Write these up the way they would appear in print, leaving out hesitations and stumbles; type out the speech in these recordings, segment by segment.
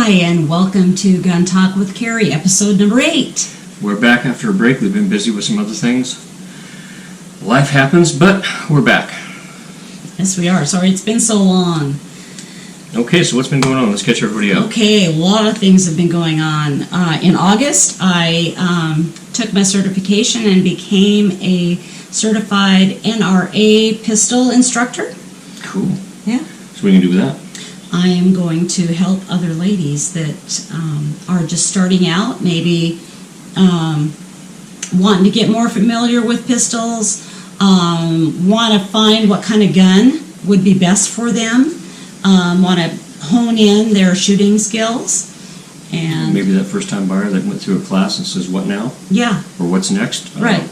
Hi, and welcome to Gun Talk with Carrie, episode number 8. We're back after a break. We've been busy with some other things. Life happens, but we're back. Yes, we are. Sorry it's been so long. Okay, so what's been going on? Let's catch everybody up. Okay, a lot of things have been going on. In August, I took my certification and became a certified NRA pistol instructor. Cool. Yeah. So what are you going to do with that? I am going to help other ladies that are just starting out, maybe wanting to get more familiar with pistols, want to find what kind of gun would be best for them, want to hone in their shooting skills. And maybe that first-time buyer that went through a class and says, what now? Yeah. Or what's next? Right.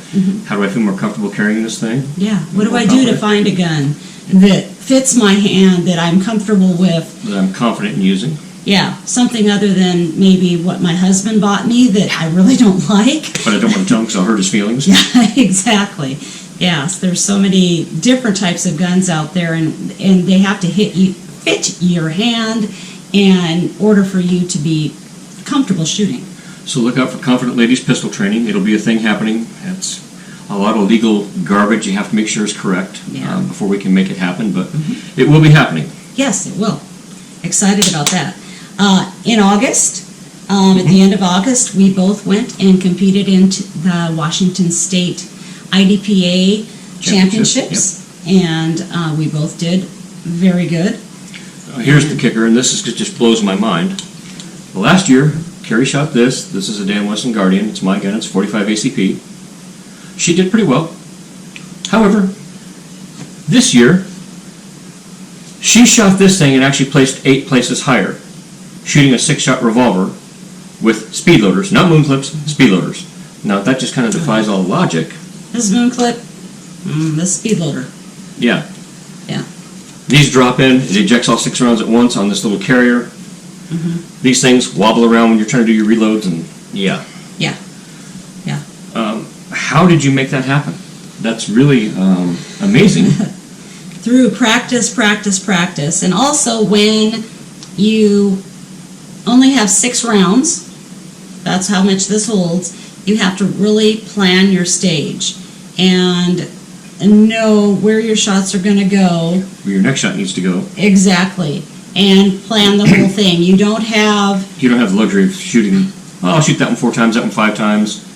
How do I feel more comfortable carrying this thing? Yeah. What do I do to find a gun that fits my hand, that I'm comfortable with? That I'm confident in using? Yeah. Something other than maybe what my husband bought me that I really don't like. But I don't want to tell him because I'll hurt his feelings? Yeah, exactly. Yes, there's so many different types of guns out there, and they have to fit your hand in order for you to be comfortable shooting. So look out for Confident Ladies Pistol Training. It'll be a thing happening. It's a lot of legal garbage you have to make sure is correct before we can make it happen, but it will be happening. Yes, it will. Excited about that. In August, at the end of August, we both went and competed in the Washington State IDPA Championships, and we both did very good. Here's the kicker, and this just blows my mind. Last year, Carrie shot this. This is a Dan Wesson Guardian. It's my gun. It's 45 ACP. She did pretty well. However, this year, she shot this thing and actually placed 8 places higher, shooting a 6-shot revolver with speed loaders, not moon clips, speed loaders. Now, that just kind of defies all logic. This moon clip, this speed loader. Yeah. Yeah. These drop in. It ejects all 6 rounds at once on this little carrier. These things wobble around when you're trying to do your reloads, and yeah. Yeah. Yeah. How did you make that happen? That's really amazing. Through practice, and also when you only have 6 rounds, that's how much this holds, you have to really plan your stage and know where your shots are going to go. Where your next shot needs to go. Exactly. And plan the whole thing. You don't have the luxury of shooting, I'll shoot that one 4 times, that one 5 times,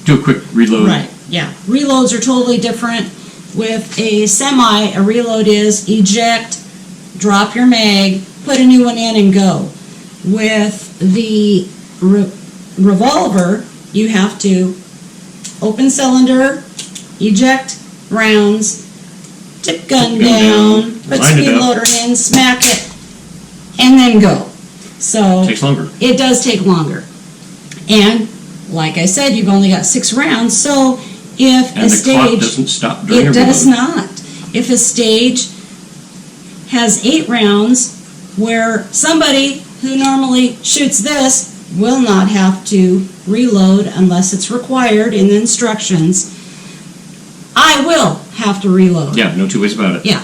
do a quick reload. Right, yeah. Reloads are totally different. With a semi, a reload is eject, drop your mag, put a new one in, and go. With the revolver, you have to open cylinder, eject rounds, tip gun down, put speed loader in, smack it, and then go. So it takes longer. It does take longer. And like I said, you've only got 6 rounds, so if and a the stage... clock doesn't stop during it a does reload. not. If a stage has 8 rounds, where somebody who normally shoots this will not have to reload unless it's required in the instructions, I will have to reload. Yeah, no 2 ways about it. Yeah.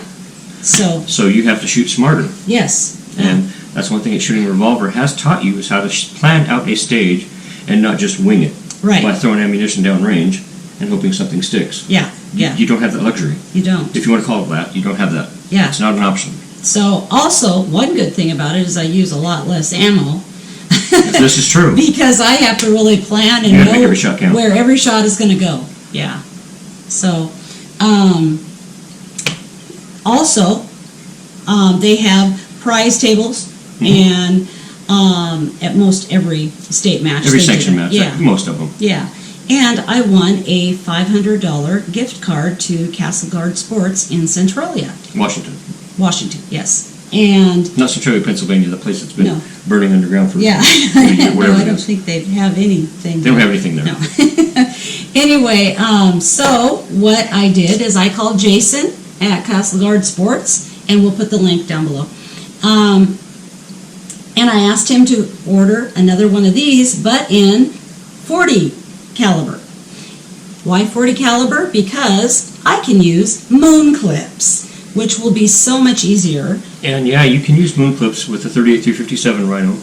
So you have to shoot smarter. Yes. And that's one thing that shooting a revolver has taught you, is how to plan out a stage and not just wing it. Right. By throwing ammunition down range and hoping something sticks. Yeah, yeah. You don't have that luxury. You don't. If you want to call it that, you don't have that. Yeah. It's not an option. So also, one good thing about it is I use a lot less ammo. This is true. Because I have to really plan and You have to know make every shot count. where every shot is going to go. Yeah. So, also, they have prize tables, and at most every state match. Every sanction match. Yeah. Most of them. Yeah. And I won a $500 gift card to Castle Guard Sports in Centralia. Washington, yes. And not Centralia, Pennsylvania, the place that's been No. burning underground for yeah. whatever No, I don't think they have anything. They don't have anything there. No. Anyway, so what I did is I called Jason at Castle Guard Sports, and we'll put the link down below. And I asked him to order another one of these, but in 40 caliber. Why 40 caliber? Because I can use moon clips, which will be so much easier. And yeah, you can use moon clips with the 38-357 Rhino.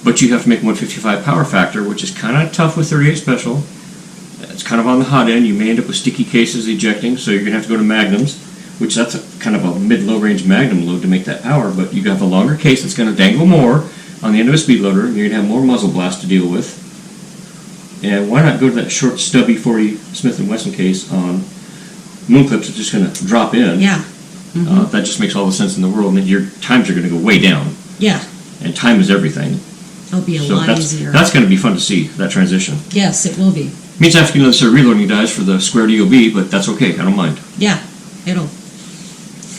but you have to make 155 power factor, which is kind of tough with 38 special. It's kind of on the hot end. You may end up with sticky cases ejecting, so you're going to have to go to magnums, which that's a kind of a mid-low range magnum load to make that power, but you have a longer case that's going to dangle more on the end of a speed loader, and you're going to have more muzzle blast to deal with. And why not go to that short, stubby 40 Smith & Wesson case on moon clips that's just going to drop in? Yeah. That just makes all the sense in the world, and your times are going to go way down. Yeah. And time is everything. It'll be a lot easier. That's going to be fun to see, that transition. Yes, it will be. Means I have to get another set of reloading dies for the squared EOB, but that's okay. I don't mind. Yeah, it'll.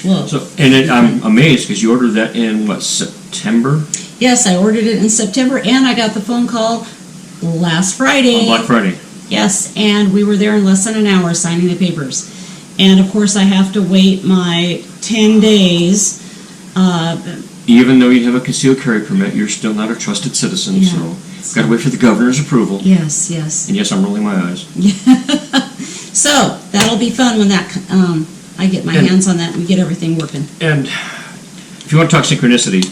Whoa. So, I'm amazed because you ordered that in, what, September? Yes, I ordered it in September, and I got the phone call last Friday. On Black Friday. Yes, and we were there in less than an hour signing the papers. And of course, I have to wait my 10 days. Even though you have a concealed carry permit, you're still not a trusted citizen, Yeah. so you've got to wait for the governor's approval. Yes, yes. And yes, I'm rolling my eyes. So that'll be fun when that I get my hands on that and we get everything working. And if you want to talk synchronicity,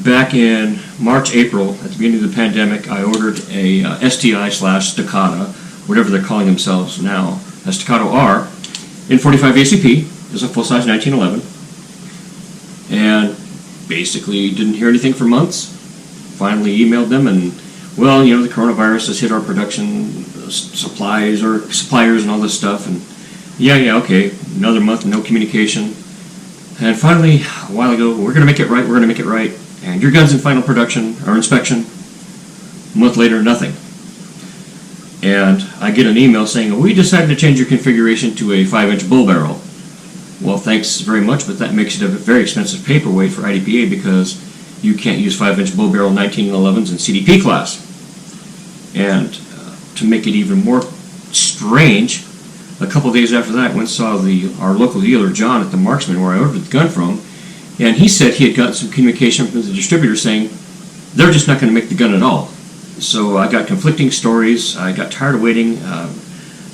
back in March, April, at the beginning of the pandemic, I ordered a STI/Staccato, whatever they're calling themselves now, a Staccato R, in 45 ACP. It was a full-size 1911. And basically didn't hear anything for months. Finally emailed them and, well, you know, the coronavirus has hit our production suppliers and all this stuff. And yeah, okay, another month, no communication. And finally, a while ago, we're going to make it right. And your gun's in final production or inspection. A month later, nothing. And I get an email saying, we decided to change your configuration to a 5-inch bull barrel. Well, thanks very much, but that makes it a very expensive paperweight for IDPA because you can't use 5-inch bull barrel 1911s in CDP class. And to make it even more strange, a couple days after that, I went and saw our local dealer, John, at the Marksman, where I ordered the gun from, and he said he had gotten some communication from the distributor saying they're just not going to make the gun at all. So I got conflicting stories. I got tired of waiting,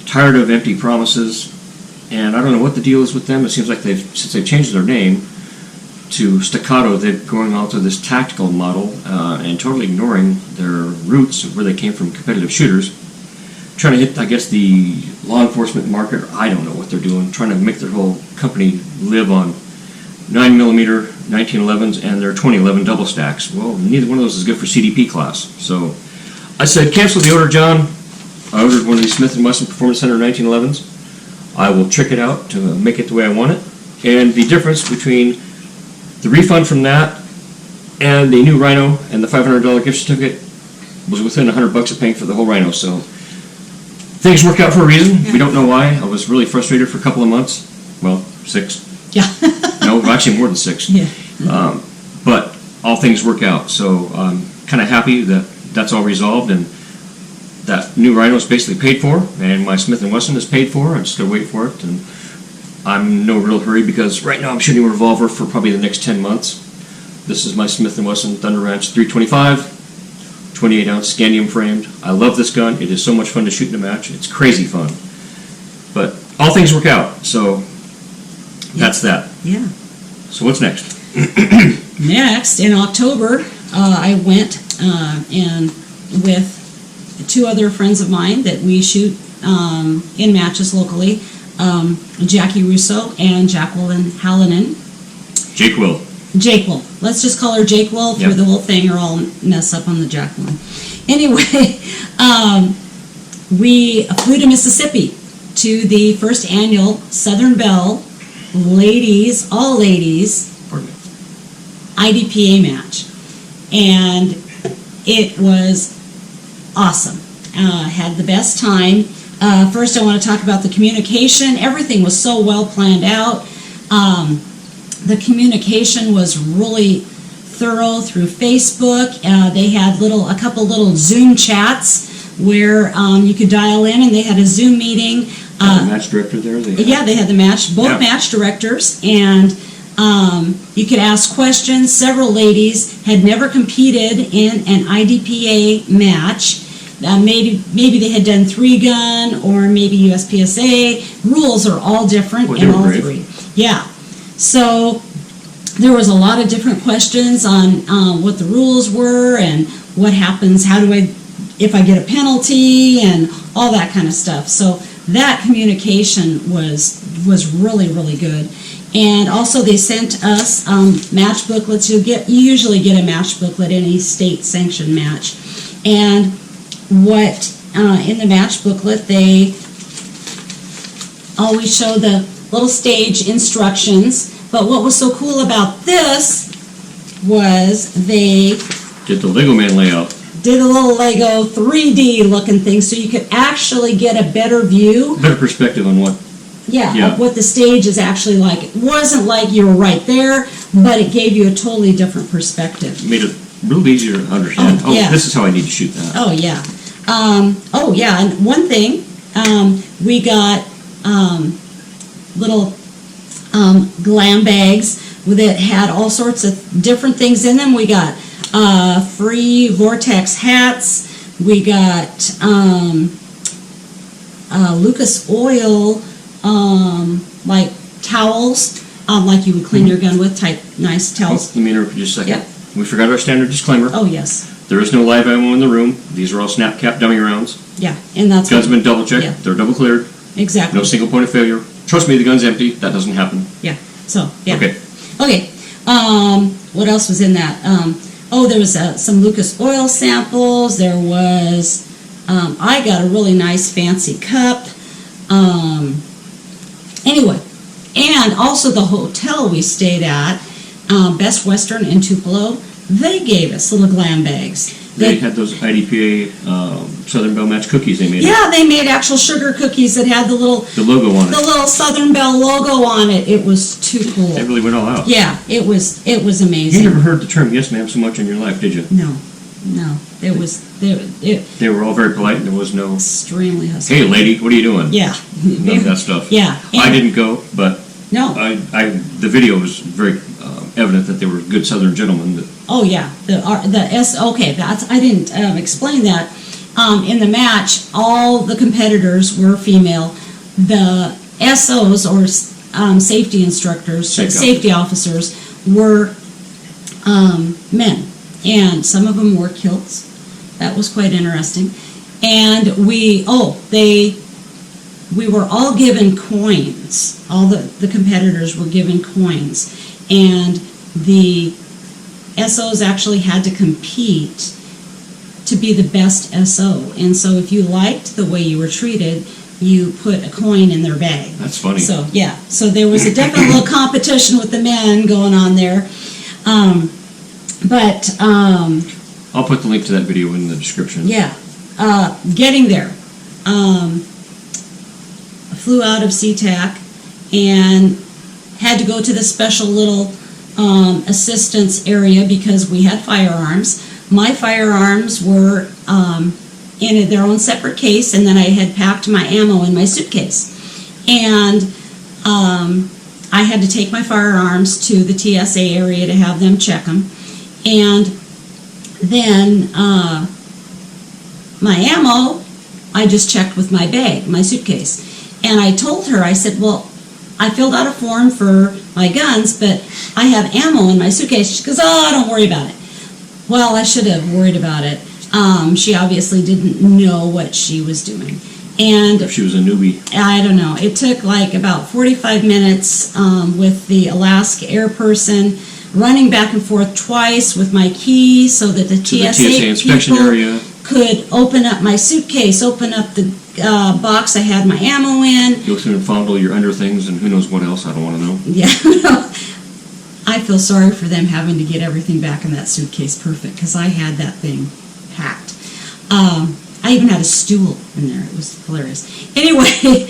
tired of empty promises. And I don't know what the deal is with them. It seems like since they've changed their name to Staccato, they're going on to this tactical model and totally ignoring their roots of where they came from, competitive shooters. Trying to hit, I guess, the law enforcement market. I don't know what they're doing. Trying to make their whole company live on 9mm 1911s and their 2011 double stacks. Well, neither one of those is good for CDP class. So I said, cancel the order, John. I ordered one of these Smith & Wesson Performance Center 1911s. I will trick it out to make it the way I want it. And the difference between the refund from that and the new Rhino and the $500 gift certificate was within $100 of paying for the whole Rhino. So things work out for a reason. Yeah. We don't know why. I was really frustrated for a couple of months. Well, 6. Yeah. No, actually more than 6. Yeah. But all things work out. So I'm kind of happy that that's all resolved and that new Rhino is basically paid for, and my Smith & Wesson is paid for. I'm just going to wait for it, and I'm in no real hurry because right now I'm shooting a revolver for probably the next 10 months. This is my Smith & Wesson Thunder Ranch 325, 28-ounce scandium framed. I love this gun. It is so much fun to shoot in a match. It's crazy fun. But all things work out, so that's that. Yeah. So what's next? Next, in October, I went and with 2 other friends of mine that we shoot in matches locally, Jackie Russo and Jacqueline Hallinan. Jake Will. Jake Will. Let's just call her Jake Will through the whole thing, or I'll mess up on the Jacqueline. Anyway, we flew to Mississippi to the first annual Southern Belle all ladies IDPA match, and it was awesome. Had the best time. First, I want to talk about the communication. Everything was so well planned out. The communication was really thorough through Facebook. They had a couple little Zoom chats where you could dial in, and they had a Zoom meeting. The match director there? They had both match directors, and you could ask questions. Several ladies had never competed in an IDPA match. Maybe they had done 3-gun or maybe USPSA. Rules are all different in all 3. Yeah. So there was a lot of different questions on what the rules were and what happens, if I get a penalty and all that kind of stuff. So that communication was really, really good. And also they sent us match booklets. You usually get a match booklet, any state sanctioned match. And what in the match booklet, they always show the little stage instructions. But what was so cool about this was they Get the Lego Man layout. did a little Lego 3D looking thing, so you could actually get a better view. Better perspective on what. Of what the stage is actually like. It wasn't like you were right there, but it gave you a totally different perspective. Made it a little easier to understand. This is how I need to shoot that. Oh, yeah. And one thing, we got little glam bags that had all sorts of different things in them. We got free Vortex hats. We got Lucas Oil like towels, like you would clean your gun with, type nice towels. Let me interrupt you just a second. Yep. We forgot our standard disclaimer. Oh, yes. There is no live ammo in the room. These are all snap cap dummy rounds. Yeah, and that's Guns have been double checked. Yeah. They're double cleared. exactly. No single point of failure. Trust me, the gun's empty. That doesn't happen. Yeah. So yeah. Okay. Okay. What else was in that? There was some Lucas Oil samples. There was. I got a really nice fancy cup. Anyway, and also the hotel we stayed at, Best Western in Tupelo, they gave us little glam bags. They had those IDPA Southern Belle Match cookies they made. Yeah, they made actual sugar cookies that had the logo on it. The little Southern Belle logo on it. It was too cool. They really went all out. Yeah, it was amazing. You never heard the term "yes, ma'am" so much in your life, did you? No. It was They were all very polite, and there was no extremely hostile. "Hey, lady, what are you doing?" Yeah. None of that stuff. Yeah. I didn't go, but No. the video was very evident that they were good Southern gentlemen. That Oh yeah, I didn't explain that. In the match, all the competitors were female. The SOs, or safety instructors, safety officers, were men, and some of them wore kilts. That was quite interesting. And we were all given coins. All the competitors were given coins, and the SOs actually had to compete to be the best SO. And so if you liked the way you were treated, you put a coin in their bag. That's funny. So yeah, so there was a definite little competition with the men going on there. I'll put the link to that video in the description. Yeah, getting there. I flew out of SeaTac and had to go to the special little assistance area because we had firearms. My firearms were in their own separate case, and then I had packed my ammo in my suitcase. And I had to take my firearms to the TSA area to have them check them. And then my ammo, I just checked with my bag, my suitcase. And I told her, I said, well, I filled out a form for my guns, but I have ammo in my suitcase. She goes, oh, don't worry about it. Well, I should have worried about it. She obviously didn't know what she was doing. And if she was a newbie. I don't know. It took like about 45 minutes with the Alaska Air person running back and forth twice with my key so that the TSA inspection people area could open up my suitcase, open up the box I had my ammo in. Go through and fondle your under things and who knows what else. I don't want to know. Yeah. I feel sorry for them having to get everything back in that suitcase perfect because I had that thing packed. I even had a stool in there. It was hilarious. Anyway,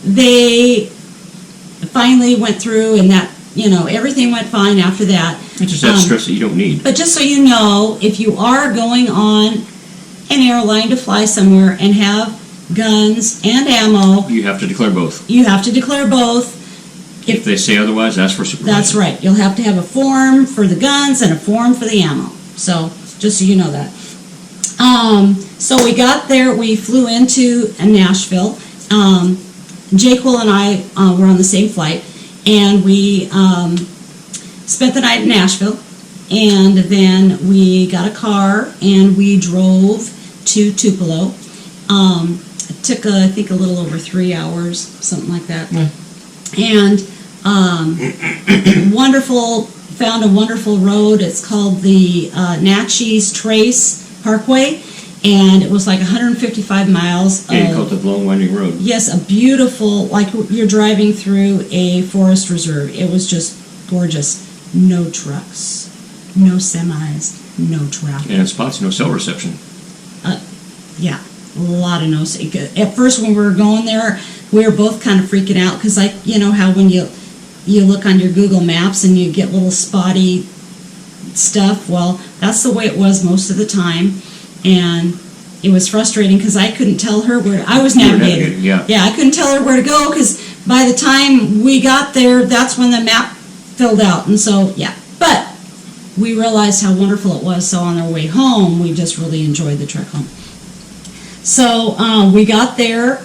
they finally went through, and that, everything went fine after that. It's just that stress that you don't need. But just so you know, if you are going on an airline to fly somewhere and have guns and ammo, you have to declare both. You have to declare both. If they say otherwise, ask for supervision. That's right. You'll have to have a form for the guns and a form for the ammo. So, just so you know that. So we got there, we flew into Nashville. Jake Will and I were on the same flight, and we spent the night in Nashville, and then we got a car and we drove to Tupelo. It took, I think, a little over 3 hours, something like that. Yeah. And found a wonderful road. It's called the Natchez Trace Parkway, and it was like 155 miles. Yeah, you call it the Long Winding Road. Yes, a beautiful, like you're driving through a forest reserve. It was just gorgeous. No trucks, no semis, no traffic. And in spots, no cell reception. Yeah, a lot of no. At first, when we were going there, we were both kind of freaking out because, like, you know how when you look on your Google Maps and you get little spotty stuff. Well, that's the way it was most of the time, and it was frustrating because I couldn't tell her where I was navigating. Yeah, I couldn't tell her where to go because by the time we got there, that's when the map filled out, and so yeah. But we realized how wonderful it was. So on our way home, we just really enjoyed the trek home. So we got there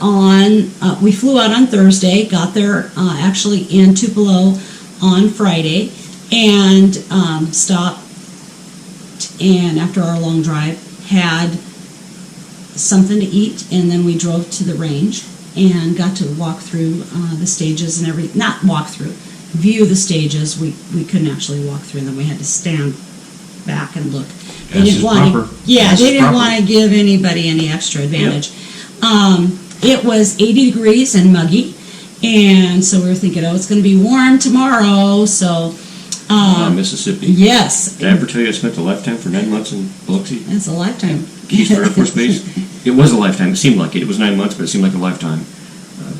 we flew out on Thursday, got there actually in Tupelo on Friday, and stopped, and after our long drive, had something to eat, and then we drove to the range and got to walk through the stages and view the stages. We couldn't actually walk through them. We had to stand back and look. They didn't want to give anybody any extra advantage. Yep. It was 80 degrees and muggy, and so we were thinking, it's going to be warm tomorrow. So, Mississippi. Yes. Did I ever tell you I spent a lifetime for 9 months in Biloxi? It's a lifetime. Keesler Air Force Base. It was a lifetime. It seemed like it. It was 9 months, but it seemed like a lifetime.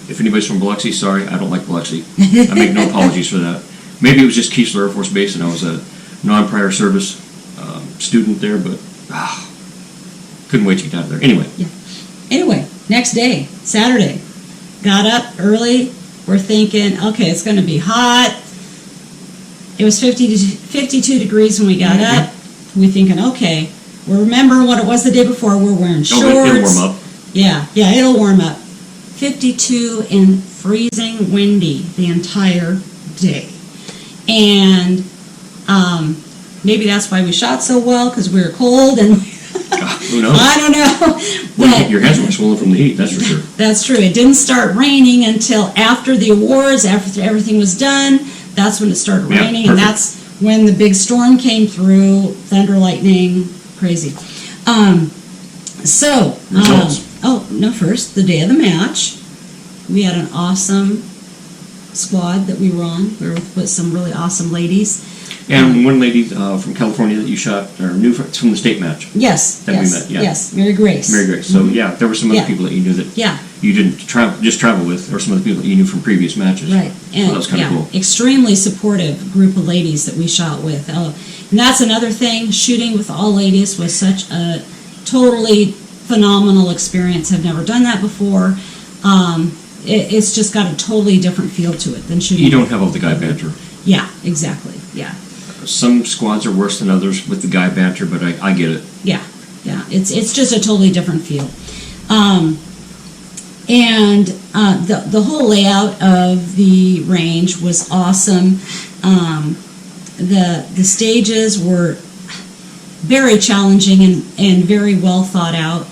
If anybody's from Biloxi, sorry, I don't like Biloxi. I make no apologies for that. Maybe it was just Keesler Air Force Base, and I was a non-prior service student there, but couldn't wait to get out of there. Anyway, next day, Saturday, got up early. We're thinking, okay, it's going to be hot. It was 52 degrees when we got up. We're thinking, okay, we're remembering what it was the day before. We're wearing shorts. It'll warm up. Yeah, it'll warm up. 52 and freezing windy the entire day. And maybe that's why we shot so well, because we were cold and who knows? I don't know. Well, your hands were swollen from the heat, that's for sure. That's true. It didn't start raining until after the awards, after everything was done. That's when it started raining, and that's when the big storm came through, thunder, lightning, crazy. Results. First, the day of the match, we had an awesome squad that we were on. We were with some really awesome ladies. And one lady from California that you shot, or knew from the state match. Yes, we met, yeah. Yes, Mary Grace. Mary Grace. So, there were some other people that you knew that you didn't travel with, or some of the people that you knew from previous matches. Right. And, so that was kind of cool. Extremely supportive group of ladies that we shot with. And that's another thing, shooting with all ladies was such a totally phenomenal experience. I've never done that before. It's just got a totally different feel to it than shooting. You don't have all the guy banter. Yeah, exactly. Yeah. Some squads are worse than others with the guy banter, but I get it. Yeah. It's just a totally different feel. And the whole layout of the range was awesome. The stages were very challenging and very well thought out.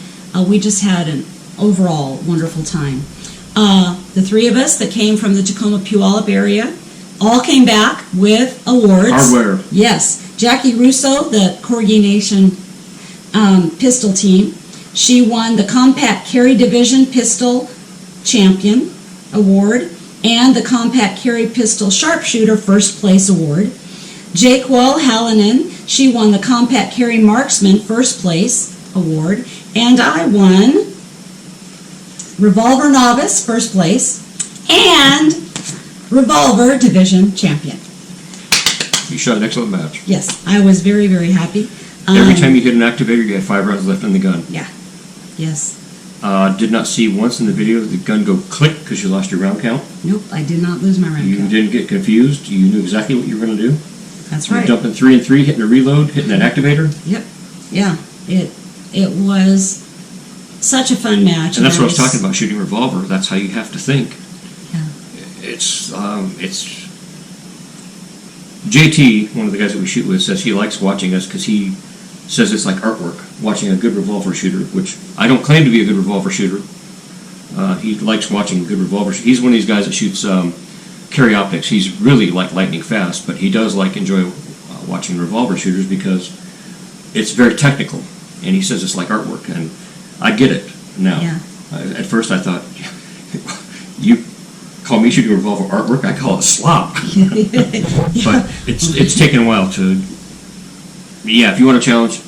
We just had an overall wonderful time. The three of us that came from the Tacoma-Puyallup area all came back with awards. Hardware. Yes. Jackie Russo, the Corgi Nation pistol team, she won the Compact Carry Division Pistol Champion Award and the Compact Carry Pistol Sharpshooter First Place Award. Jake Wall Hallinan, she won the Compact Carry Marksman First Place Award, and I won Revolver Novice First Place and Revolver Division Champion. You shot an excellent match. Yes, I was very, very happy. Every time you hit an activator, you had 5 rounds left in the gun. Yeah. Yes. Did not see once in the video the gun go click because you lost your round count. Nope, I did not lose my round You count. didn't get confused. You knew exactly what you were going to do. That's You right. were dumping 3 and 3, hitting a reload, hitting that activator. Yep. Yeah. It was such a fun match. And that's what I was talking about, shooting revolver. That's how you have to think. Yeah. It's JT, one of the guys that we shoot with, says he likes watching us because he says it's like artwork, watching a good revolver shooter, which I don't claim to be a good revolver shooter. He likes watching a good revolver. He's one of these guys that shoots Carrie optics. He's really like lightning fast, but he does enjoy watching revolver shooters because it's very technical, and he says it's like artwork, and I get it now. Yeah. At first I thought, you call me shooting a revolver artwork, I call it slop. But it's taken a while to, if you want a challenge,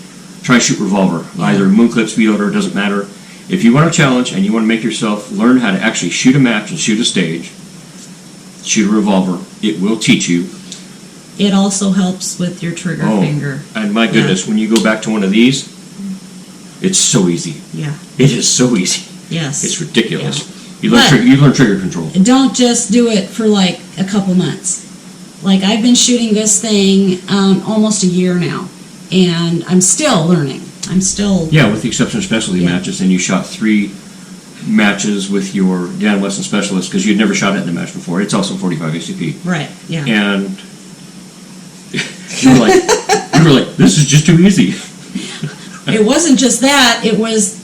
try shoot revolver. Either moon clip, speed odor, doesn't matter. If you want a challenge and you want to make yourself learn how to actually shoot a match and shoot a stage, shoot a revolver. It will teach you. It also helps with your trigger finger. And my goodness, when you go back to one of these, it's so easy. Yeah. It is so easy. Yes. It's ridiculous. Yeah. You learn trigger control. Don't just do it for like a couple months. Like I've been shooting this thing almost a year now, and I'm still learning. I'm still... Yeah, with the exception of specialty matches, and you shot 3 matches with your Dan Wesson specialist because you'd never shot it in a match before. It's also 45 ACP. Right, yeah. And you were like, this is just too easy. It wasn't just that, it was...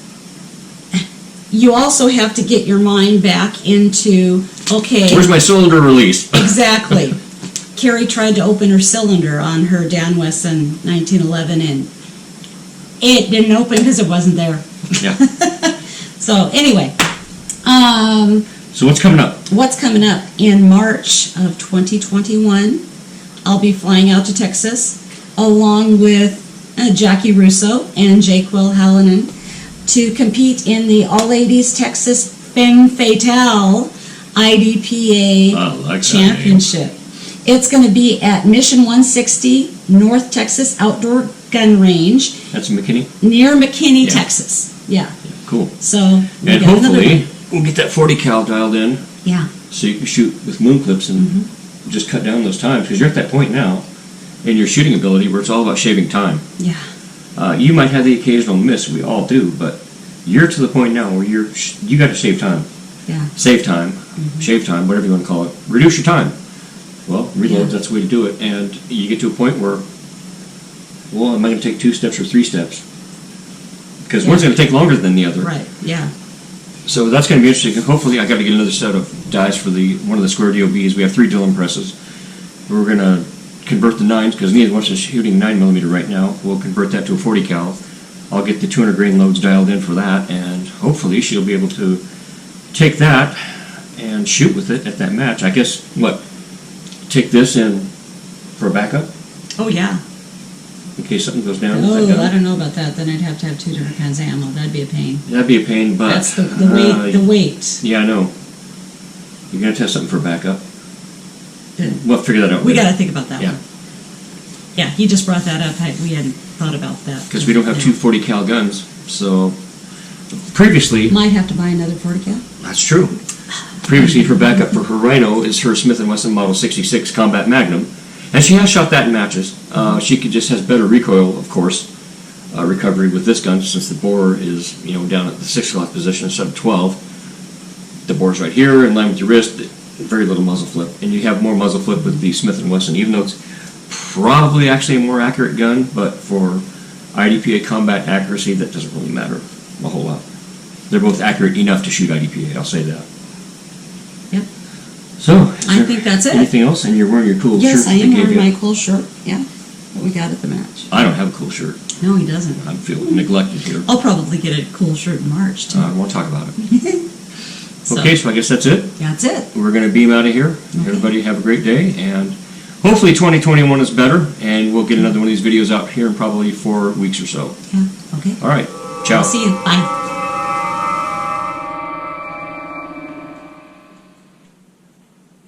You also have to get your mind back into, okay... Where's my cylinder release? Exactly. Carrie tried to open her cylinder on her Dan Wesson 1911, and it didn't open because it wasn't there. Yeah. So anyway, so what's coming up? What's coming up? In March of 2021, I'll be flying out to Texas along with Jackie Russo and Jaquil Hallinan to compete in the All-Ladies Texas Femme Fatale IDPA Championship. It's going to be at Mission 160 North Texas Outdoor Gun Range. That's in McKinney? Near McKinney, Texas. Yeah. Cool. So and hopefully we'll get that 40 cal dialed in. Yeah. So you can shoot with moon clips and just cut down those times, because you're at that point now in your shooting ability where it's all about shaving time. Yeah. You might have the occasional miss, we all do, but you're to the point now where you got to save time. Yeah. Save time, shave time, whatever you want to call it. Reduce your time. Well, reload, that's the way to do it. And you get to a point where, well, am I going to take 2 steps or 3 steps? Because one's going to take longer than the other. Right, yeah. So that's going to be interesting. Hopefully I got to get another set of dies for one of the square DOBs. We have 3 Dillon presses. We're going to convert the 9s, because neither of us is shooting 9mm right now. We'll convert that to a 40 cal. I'll get the 200 grain loads dialed in for that, and hopefully she'll be able to take that and shoot with it at that match. I guess, take this in for a backup Oh, yeah. in case something goes down? Oh, I don't know about that. Then I'd have to have 2 different kinds of ammo. That'd be a pain. That'd be a pain, but... That's the weight. The weight. Yeah, I know. You're going to test something for backup. Yeah. We'll figure that out We later. got to think about that one. Yeah, he just brought that up. We hadn't thought about that. Because we don't have 2 40 cal guns, so... Previously... Might have to buy another 40 cal. That's true. Previously, for backup for her Rhino is her Smith & Wesson Model 66 Combat Magnum, and she has shot that in matches. She just has better recoil, of course, recovery with this gun, since the bore is down at the 6 o'clock position instead of 12. The bore's right here in line with your wrist. Very little muzzle flip, and you have more muzzle flip with the Smith & Wesson, even though it's probably actually a more accurate gun, but for IDPA combat accuracy, that doesn't really matter a whole lot. They're both accurate enough to shoot IDPA, I'll say that. Yep. So, I think that's it. Anything else? And you're wearing your cool shirt. Yes, I that am they gave wearing you. my cool shirt. Yeah, that we got at the match. I don't have a cool shirt. No, he doesn't. I feel neglected here. I'll probably get a cool shirt in March, too. I won't talk about it. Okay, so I guess that's it. That's it. We're going to beam out of here. Okay. Everybody have a great day, and hopefully 2021 is better, and we'll get another one of these videos out here in probably 4 weeks or so. Yeah, okay. All right. Ciao. I'll see you. Bye.